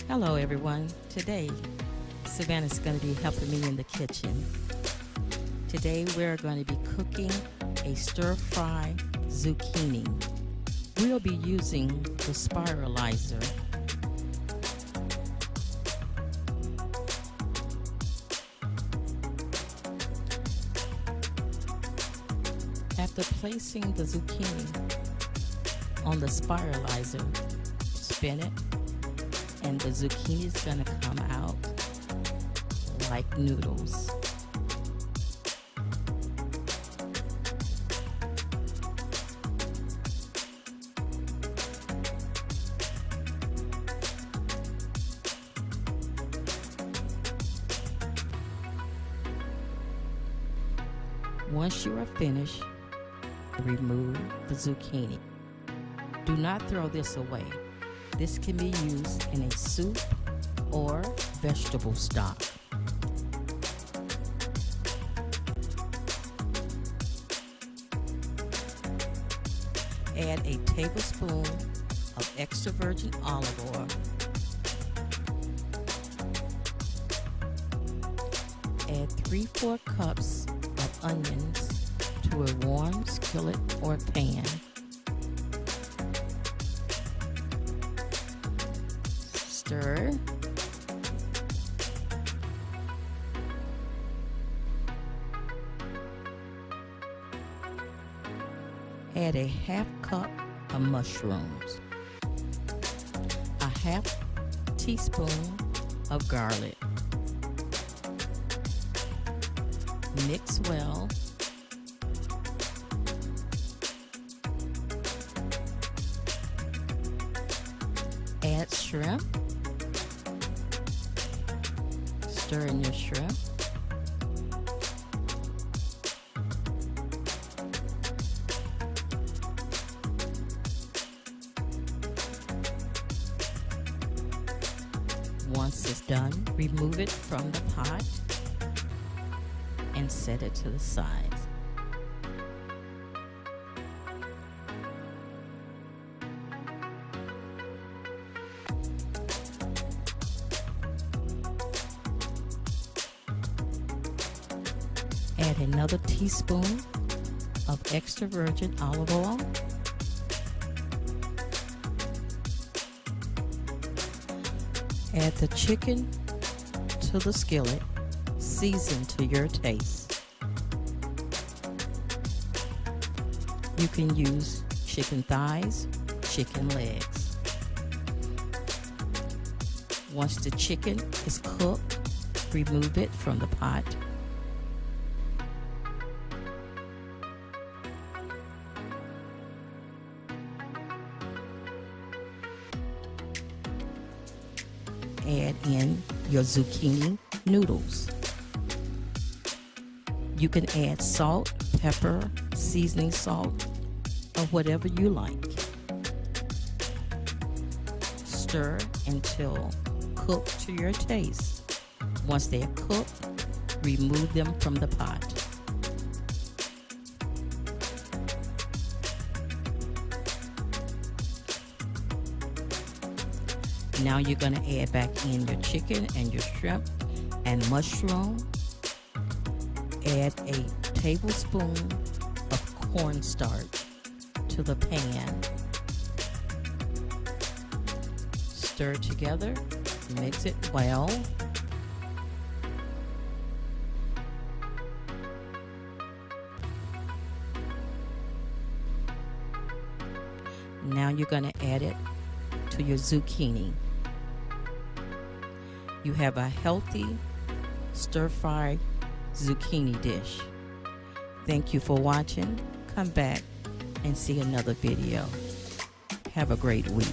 Hello everyone. Today, Savannah's going to be helping me in the kitchen. Today we're going to be cooking a stir-fry zucchini. We'll be using the spiralizer. After placing the zucchini on the spiralizer, spin it, and the zucchini is going to come out like noodles. Once you are finished, remove the zucchini. Do not throw this away. This can be used in a soup or vegetable stock. Add a tablespoon of extra virgin olive oil. Add 3/4 cups of onions to a warm skillet or pan. Stir. Add a 1/2 cup of mushrooms, a 1/2 teaspoon of garlic. Mix well. Add shrimp. Stir in your shrimp. Once it's done, remove it from the pot and set it to the side. Add another teaspoon of extra virgin olive oil. Add the chicken to the skillet, season to your taste. You can use chicken thighs, chicken legs. Once the chicken is cooked, remove it from the pot. Add in your zucchini noodles. You can add salt, pepper, seasoning salt, or whatever you like. Stir until cooked to your taste. Once they are cooked, remove them from the pot. Now you're going to add back in your chicken and your shrimp and mushroom. Add a tablespoon of cornstarch to the pan. Stir together, mix it well. Now you're going to add it to your zucchini. You have a healthy stir-fry zucchini dish. Thank you for watching. Come back and see another video. Have a great week.